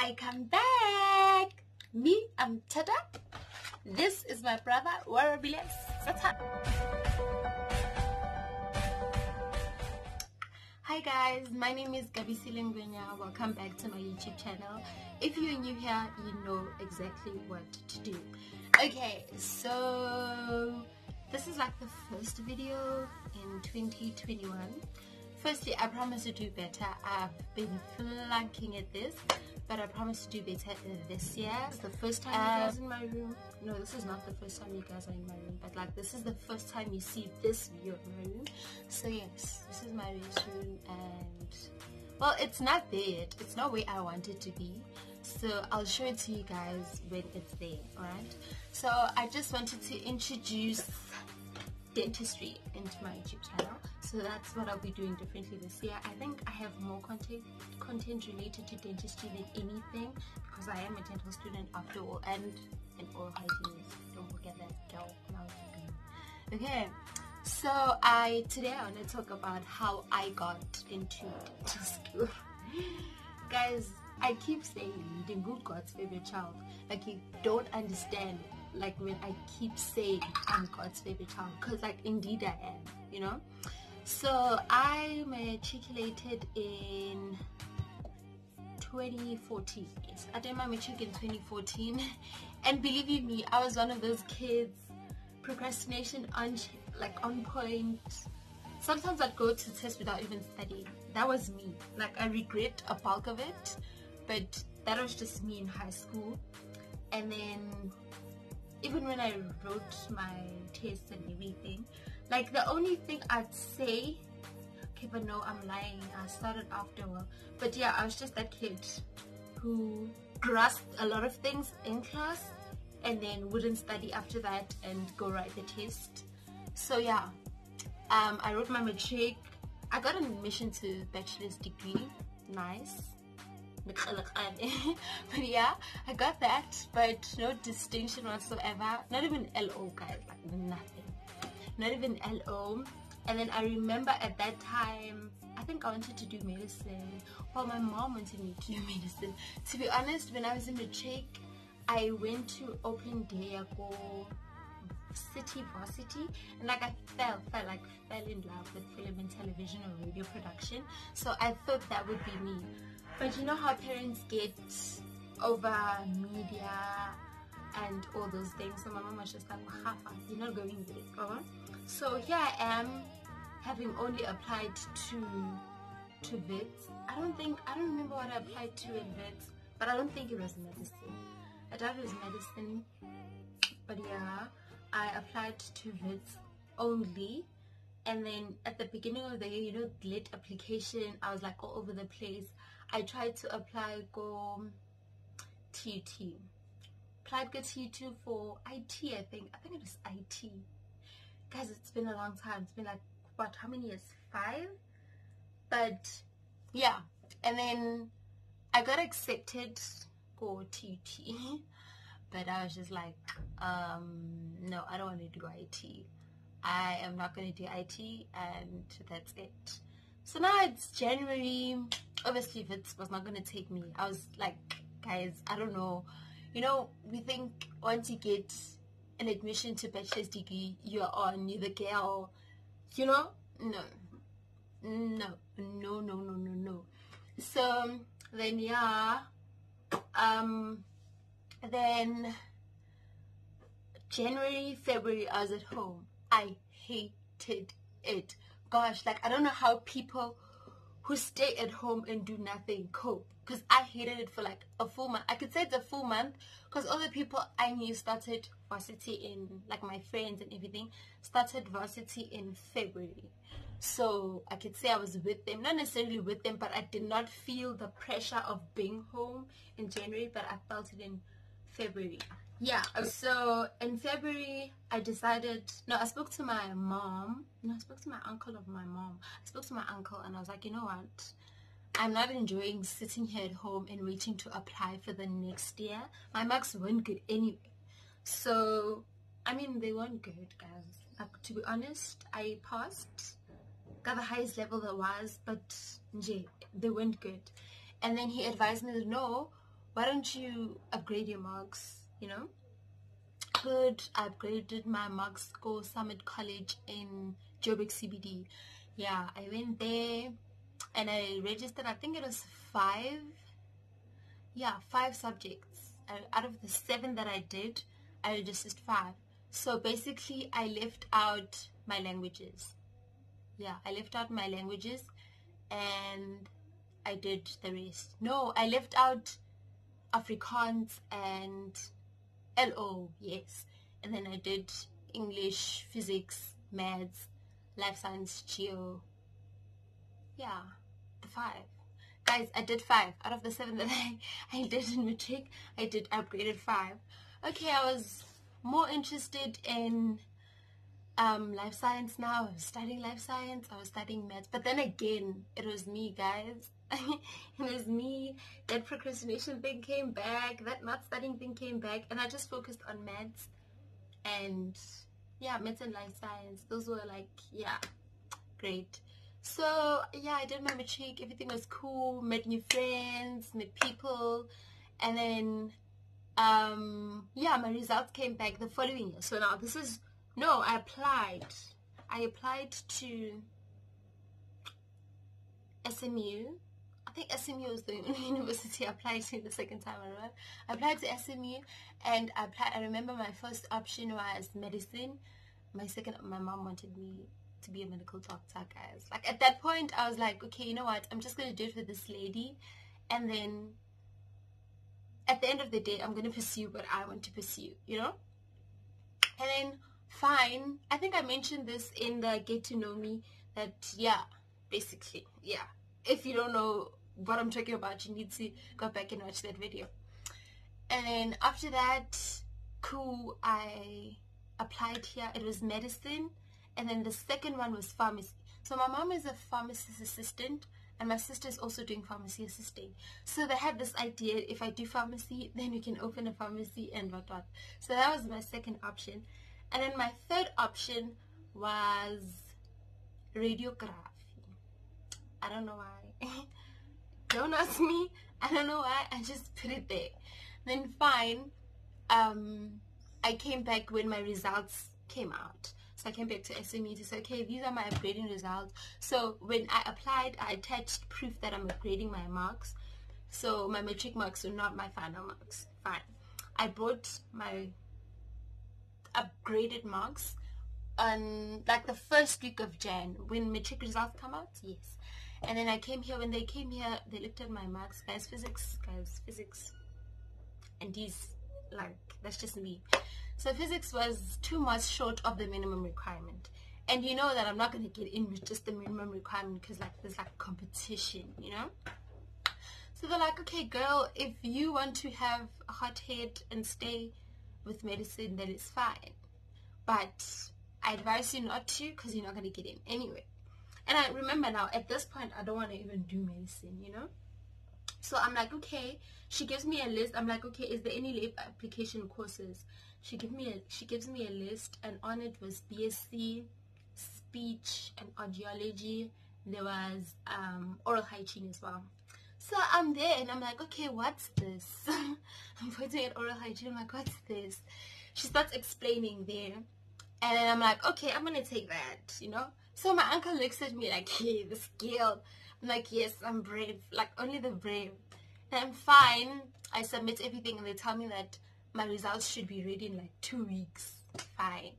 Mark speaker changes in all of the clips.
Speaker 1: I come back. Me, I'm Tada. This is my brother, Warabiles. Hi guys, my name is Gabi Silengwenya. Welcome back to my YouTube channel. If you're new here, you know exactly what to do. Okay, so this is like the first video in 2021. Firstly, I promise to do better. I've been flunking at this, but I promise to do better this year. This is the first time you guys in my room. No, this is not the first time you guys are in my room, but like this is the first time you see this view of my room. So yes, this is my restroom, and well, it's not there yet. It's not where I want it to be. So I'll show it to you guys when it's there, alright? So I just wanted to introduce dentistry into my YouTube channel. So that's what I'll be doing differently this year. I think I have more content related to dentistry than anything, because I am a dental student after all, and an oral hygienist. Don't forget that, girl. Okay, so today I want to talk about how I got into school. Guys, I keep saying the good God's favorite child. Like, you don't understand like when I keep saying I'm God's favorite child, because like indeed I am, you know. So I matriculated in 2014. Yes, I did my matric in 2014, and believe you me, I was one of those kids, procrastination on point. Sometimes I'd go to test without even studying. That was me. Like, I regret a bulk of it, but that was just me in high school. And then even when I wrote my tests and everything, like the only thing I'd say, okay, but no, I'm lying, I started afterward. But yeah, I was just that kid who grasped a lot of things in class and then wouldn't study after that and go write the test. So yeah, I wrote my matric. I got an admission to bachelor's degree. Nice. But yeah, I got that, but no distinction whatsoever. Not even LO, guys, like nothing. Not even LO. And then I remember at that time, I think I wanted to do medicine. Well, my mom wanted me to do medicine. To be honest, when I was in matric, I went to open day, I go city varsity, and like I fell in love with film and television or radio production. So I thought that would be me. But you know how parents get over media and all those things, so my mom was just like, well, you're not going there. So here I am, having only applied to vets. I don't remember what I applied to in vets, but I don't think it was medicine. I doubt it was medicine, but yeah, I applied to vets only. And then at the beginning of the year, you know, late application, I was like all over the place. I tried to apply go TUT. Applied go TUT for IT, I think it was IT. Guys, it's been a long time. It's been like, what, how many years? 5? But yeah, and then I got accepted for TUT. But I was just like, no, I don't want to do IT. I am not going to do IT, and that's it. So now it's January. Obviously, if it was not going to take me, I was like, guys, I don't know. You know, we think once you get an admission to bachelor's degree, you're the girl. You know? No. So then yeah, then January, February, I was at home. I hated it. Gosh, like I don't know how people who stay at home and do nothing cope, because I hated it for like a full month. I could say it's a full month because all the people I knew started varsity in, like my friends and everything, started varsity in February. So I could say I was with them, not necessarily with them, but I did not feel the pressure of being home in January, but I felt it in February. Yeah, so in February I decided, I spoke to my mom. I spoke to my uncle of my mom. I spoke to my uncle and I was like, you know what, I'm not enjoying sitting here at home and waiting to apply for the next year. My marks weren't good anyway. So I mean, they weren't good, guys. Like, to be honest, I passed, got the highest level there was, but they weren't good. And then he advised me, no, why don't you upgrade your marks, you know? Good. I upgraded my mark score Summit College in Joburg CBD. Yeah, I went there and I registered, I think it was 5 subjects. Out of the 7 that I did, I registered 5. So basically I left out my languages. Yeah, I left out my languages and I did the rest. No, I left out Afrikaans and LO, yes. And then I did English, physics, maths, life science, geo. Yeah, the 5. Guys, I did 5. Out of the 7 that I did in matric, I upgraded 5. Okay, I was more interested in life science now. I was studying life science. I was studying maths. But then again, it was me, guys. It was me. That procrastination thing came back. That not studying thing came back. And I just focused on maths. And yeah, maths and life science. Those were like, yeah, great. So yeah, I did my matric. Everything was cool. Met new friends, met people. And then, yeah, my results came back the following year. So now this is... No, I applied to SMU. I think SMU was the only university I applied to the second time around. I applied to SMU and I remember my first option was medicine. My mom wanted me to be a medical doctor, guys. Like at that point, I was like, okay, you know what? I'm just going to do it for this lady. And then at the end of the day, I'm going to pursue what I want to pursue, you know? And then fine, I think I mentioned this in the Get to Know Me, that yeah, basically, yeah, if you don't know what I'm talking about, you need to go back and watch that video. And then after that, cool, I applied here. It was medicine, and then the second one was pharmacy. So my mom is a pharmacist assistant and my sister is also doing pharmacy assisting. So they had this idea, if I do pharmacy, then we can open a pharmacy and whatnot. So that was my second option. And then my third option was radiography. I don't know why. Don't ask me. I don't know why. I just put it there. Then fine. I came back when my results came out. So I came back to SME to say, okay, these are my upgrading results. So when I applied, I attached proof that I'm upgrading my marks. So my matric marks were not my final marks. Fine. I brought my upgraded marks on like the first week of Jan when matric results come out. Yes. And then I came here. When they came here, they looked at my marks. Guys, physics. And these, like, that's just me. So physics was 2 months short of the minimum requirement. And you know that I'm not going to get in with just the minimum requirement because like there's like competition, you know? So they're like, okay, girl, if you want to have a hot head and stay with medicine, then it's fine. But I advise you not to because you're not going to get in anyway. And I remember now, at this point, I don't want to even do medicine, you know? So I'm like, okay. She gives me a list. I'm like, okay, is there any lab application courses? She gives me a list, and on it was BSc, speech and audiology. There was oral hygiene as well. So I'm there and I'm like, okay, what's this? I'm pointing at oral hygiene. I'm like, what's this? She starts explaining there, and then I'm like, okay, I'm gonna take that, you know. So my uncle looks at me like, hey, the skill. I'm like, yes, I'm brave, like only the brave. And I'm fine. I submit everything and they tell me that my results should be ready in like 2 weeks. Fine.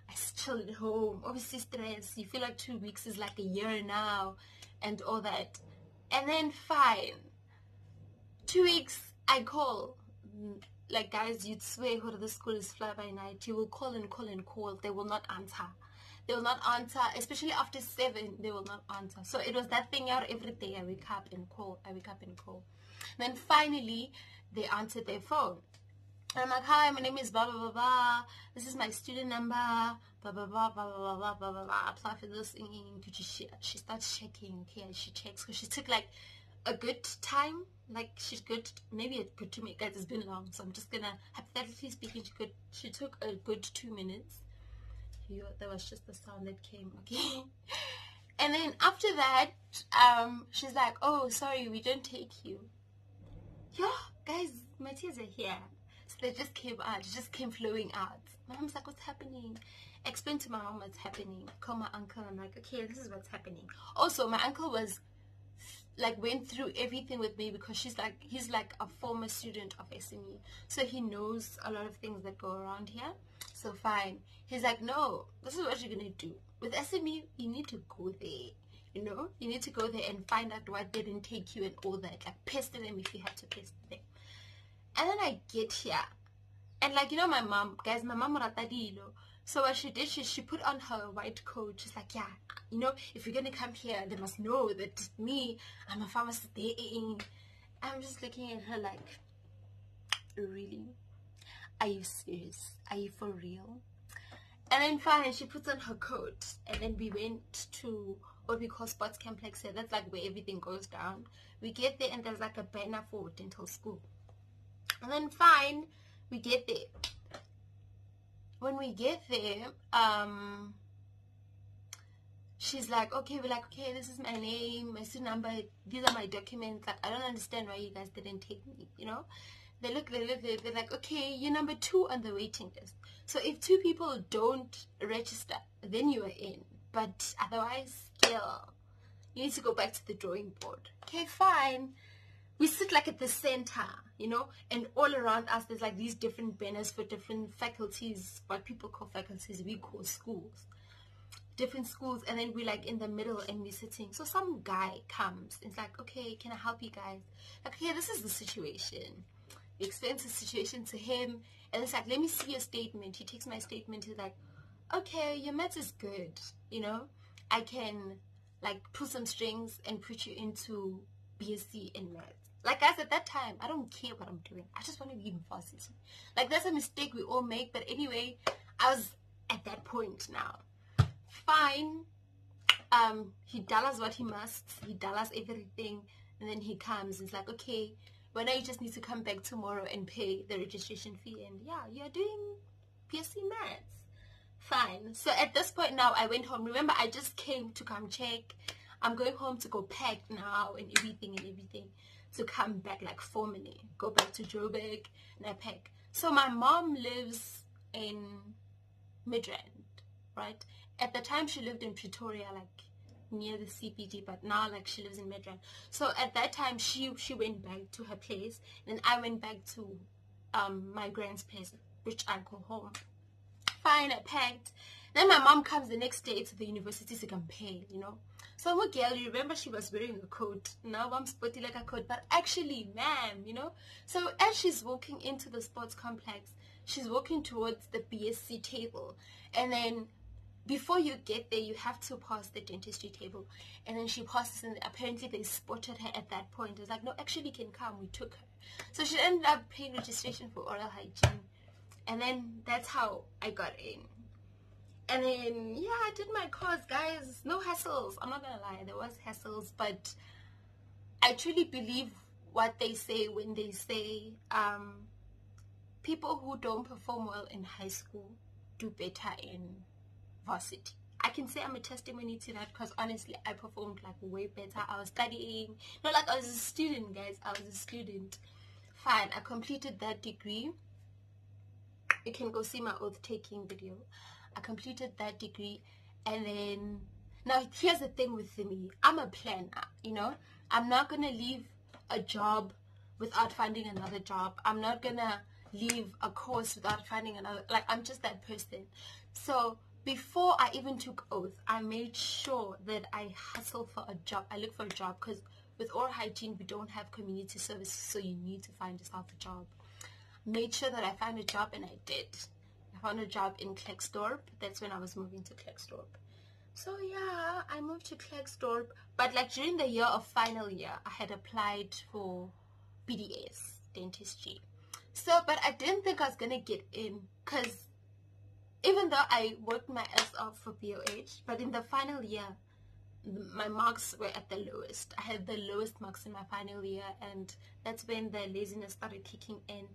Speaker 1: I still at home. Obviously stress. You feel like 2 weeks is like a year now and all that. And then fine. 2 weeks, I call. Like, guys, you'd swear who the school is fly by night. You will call and call and call. They will not answer. They will not answer, especially after 7, they will not answer. So it was that thing out every day. I wake up and call. Then finally, they answered their phone. And I'm like, hi, my name is blah, blah, blah, blah. This is my student number. Blah, blah, blah, blah, blah, blah, blah, blah, blah. Apply for this thing. She starts checking. Okay, she checks. Because she took like a good time. Like, she's good. Maybe a good 2 minutes. Guys, it's been long. So I'm just going to, hypothetically speaking, she took a good 2 minutes. There was just the sound that came, okay? And then after that, she's like, oh, sorry, we don't take you. Yeah, guys, tears are here. So they just came out, it just came flowing out. My mom's like, what's happening? Explain to my mom what's happening. Call my uncle. I'm like, okay, this is what's happening. Also, my uncle was like went through everything with me because he's like a former student of SME, so he knows a lot of things that go around here. So fine, he's like, no, this is what you're gonna do with SME. You need to go there, you know, you need to go there and find out why they didn't take you and all that, like pester them if you have to pester them. And then I get here, and like, you know, my mom, guys, my mom ratadilo. So what she did, she put on her white coat. She's like, yeah, you know, if you're gonna come here, they must know that me, I'm a pharmacist. I'm just looking at her like, really? Are you serious? Are you for real? And then fine, she puts on her coat, and then we went to what we call sports complex here. That's like where everything goes down. We get there, and there's like a banner for dental school. And then fine, we get there. When we get there, she's like, okay, we're like, okay, this is my name, my student number, these are my documents. Like, I don't understand why you guys didn't take me, you know? They're like, okay, you're number 2 on the waiting list. So if 2 people don't register, then you are in. But otherwise, girl, you need to go back to the drawing board. Okay, fine. We sit like at the center, you know, and all around us there's like these different banners for different faculties. What people call faculties, we call schools. Different schools, and then we're like in the middle and we're sitting. So some guy comes and it's like, okay, can I help you guys? Like, okay, this is the situation. We explain the situation to him, and it's like, let me see your statement. He takes my statement. He's like, okay, your maths is good, you know, I can like pull some strings and put you into BSc in maths. Like, guys, at that time, I don't care what I'm doing. I just want to be in varsity. Like, that's a mistake we all make. But anyway, I was at that point now. Fine. He does us what he must. He does us everything. And then he comes. He's like, okay, well, now you just need to come back tomorrow and pay the registration fee. And yeah, you're doing BSc maths. Fine. So at this point now, I went home. Remember, I just came to come check. I'm going home to go pack now and everything. To come back like formally, go back to Joburg and I pack. So my mom lives in Midrand, right? At the time she lived in Pretoria, like near the CBD, but now like she lives in Midrand. So at that time she went back to her place, and I went back to my grand's place, which I call home. Fine, I packed. Then my mom comes the next day to the university to come pay, you know. So my girl, you remember she was wearing a coat. Now I'm sporty like a coat, but actually, ma'am, you know. So as she's walking into the sports complex, she's walking towards the BSc table. And then before you get there, you have to pass the dentistry table. And then she passes, and apparently they spotted her at that point. It was like, no, actually, you can come. We took her. So she ended up paying registration for oral hygiene. And then that's how I got in. And then, yeah, I did my course, guys. No hassles. I'm not gonna lie, there was hassles, but I truly believe what they say when they say people who don't perform well in high school do better in varsity. I can say I'm a testimony to that, because honestly, I performed like way better. I was studying. Not like I was a student, guys. I was a student. Fine, I completed that degree. You can go see my oath-taking video. I completed that degree, and then now here's the thing with me. I'm a planner, you know. I'm not gonna leave a job without finding another job. I'm not gonna leave a course without finding another. Like, I'm just that person. So before I even took oath, I made sure that I hustle for a job. I look for a job, because with oral hygiene we don't have community services, so you need to find yourself a job. Made sure that I found a job, and I did. I found a job in Klerksdorp. That's when I was moving to Klerksdorp. So yeah, I moved to Klerksdorp. But like during the year of final year, I had applied for BDS, Dentistry. So, but I didn't think I was gonna get in, because even though I worked my ass off for BOH, but in the final year, my marks were at the lowest. I had the lowest marks in my final year, and that's when the laziness started kicking in.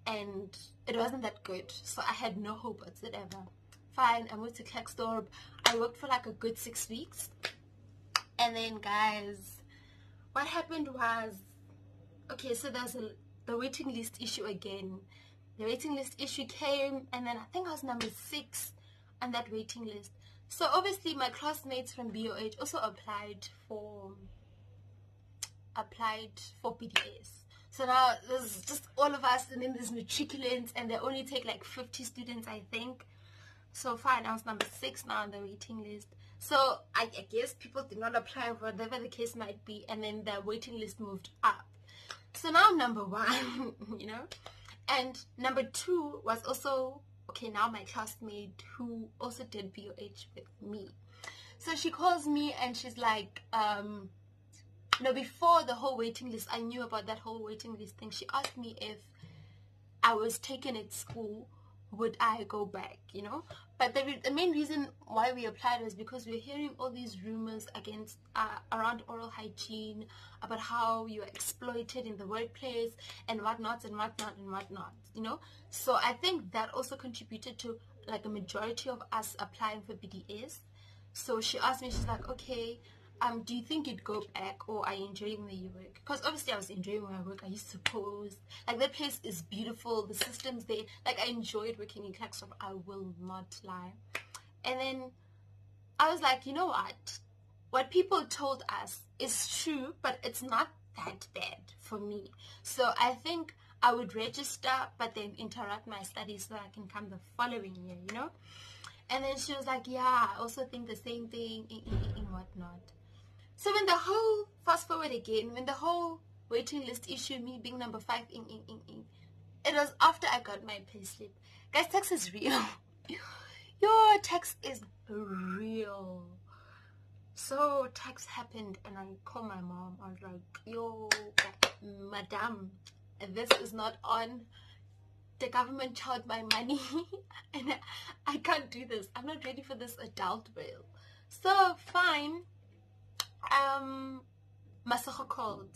Speaker 1: And it wasn't that good, so I had no hope whatsoever. Fine, I moved to Klerksdorp. I worked for like a good 6 weeks, and then guys, what happened was, okay, so there's the waiting list issue again. The waiting list issue came, and then I think I was number 6 on that waiting list. So obviously my classmates from BOH also applied for BDS. So now there's just all of us, and then there's matriculants, and they only take like 50 students, I think. So fine, I was number 6 now on the waiting list. So I guess people did not apply, whatever the case might be, and then the waiting list moved up. So now I'm number 1, you know. And number 2 was also, okay, now my classmate who also did BOH with me. So she calls me and she's like, no, before the whole waiting list, I knew about that whole waiting list thing. She asked me if I was taken at school, would I go back, you know? But the main reason why we applied was because we were hearing all these rumors against around oral hygiene, about how you are exploited in the workplace and whatnot and whatnot and whatnot, you know? So I think that also contributed to like a majority of us applying for BDS. So she asked me, she's like, okay, do you think you'd go back, or are you enjoying where you work? Because obviously I was enjoying where I work. I used to post. Like, that place is beautiful. The systems there. Like, I enjoyed working in Clarkson. I will not lie. And then I was like, you know what? What people told us is true, but it's not that bad for me. So I think I would register, but then interrupt my studies so I can come the following year, you know? And then she was like, yeah, I also think the same thing, and whatnot. So when the whole, fast forward again, when the whole waiting list issue, me being number 5, it was after I got my payslip. Guys, tax is real. Your tax is real. So tax happened, and I called my mom. I was like, yo, madam, this is not on. The government charged my money, and I can't do this. I'm not ready for this adult bill. So fine. Masako called,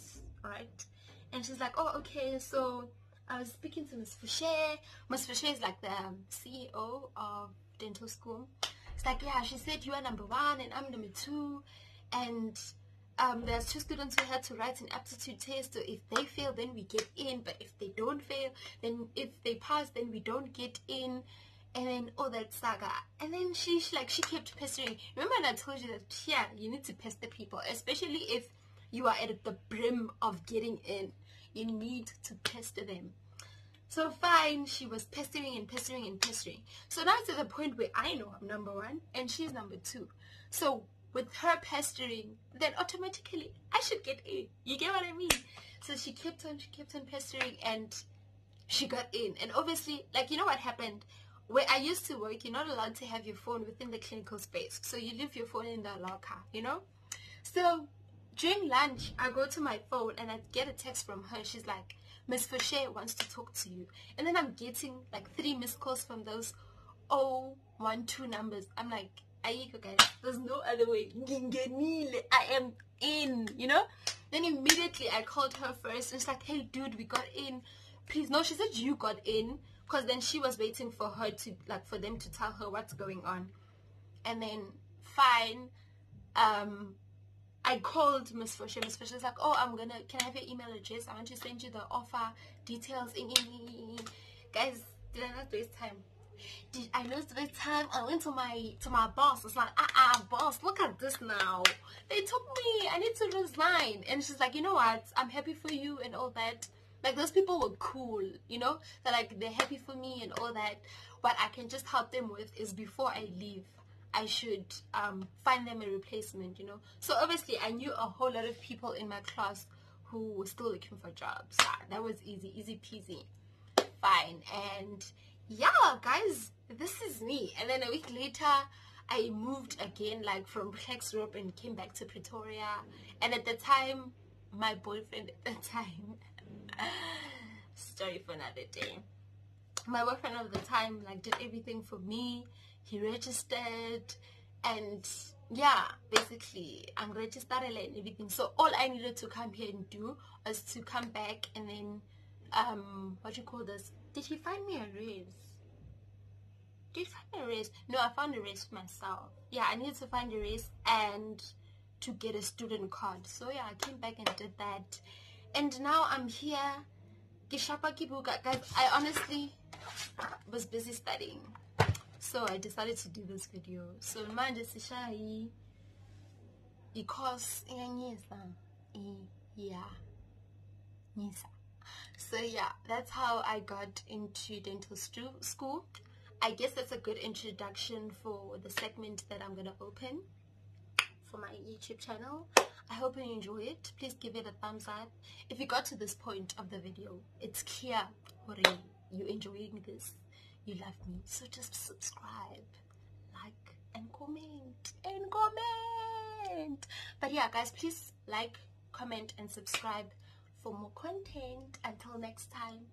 Speaker 1: right? And she's like, oh, okay, so I was speaking to Miss Fouché. Miss Fouché is like the CEO of dental school. It's like, yeah, she said you are number 1 and I'm number 2, and there's 2 students who had to write an aptitude test, so if they fail then we get in, but if they don't fail, then if they pass then we don't get in. And then all that saga, and then she kept pestering. Remember when I told you that, yeah, you need to pester people, especially if you are at the brim of getting in. You need to pester them. So fine, she was pestering and pestering and pestering. So now it's at the point where I know I'm number 1 and she's number 2. So with her pestering, then automatically I should get in. You get what I mean? So she kept on pestering, and she got in. And obviously, like, you know what happened? Where I used to work, you're not allowed to have your phone within the clinical space. So you leave your phone in the locker, you know? So during lunch, I go to my phone and I get a text from her. She's like, Miss Fouché wants to talk to you. And then I'm getting like 3 missed calls from those 012 numbers. I'm like, Ayiko guys, there's no other way. I am in, you know? Then immediately I called her first. And she's like, hey dude, we got in. Please, no, she said you got in. Because then she was waiting for her to, like, for them to tell her what's going on. And then, fine, I called Miss Fouché. Miss Fouché was like, oh, can I have your email address? I want to send you the offer details. Guys, did I not waste time? Did I not waste time? I went to my boss. It's like, boss, look at this now. They told me I need to resign. And she's like, you know what? I'm happy for you and all that. Like, those people were cool, you know? They're happy for me and all that. What I can just help them with is before I leave, I should find them a replacement, you know? So obviously I knew a whole lot of people in my class who were still looking for jobs. That was easy peasy. Fine. And yeah, guys, this is me. And then a week later, I moved again, like from Klexrop, and came back to Pretoria. And at the time, my boyfriend at the time, story for another day, my boyfriend of the time, like, did everything for me. He registered, and yeah, basically I'm registered and everything. So all I needed to come here and do was to come back and then what do you call this, did he find me a raise? Did he find me a raise? No, I found a raise myself. Yeah, I needed to find a raise and to get a student card. So yeah, I came back and did that, and now I'm here Guys, I honestly was busy studying, so I decided to do this video. So manje sishayi because so yeah, that's how I got into dental school. I guess that's a good introduction for the segment that I'm gonna open for my YouTube channel. I hope you enjoy it. Please give it a thumbs up. If you got to this point of the video, it's clear you're enjoying this, you love me, so just subscribe, like, and comment. But yeah, guys, please like, comment, and subscribe for more content. Until next time,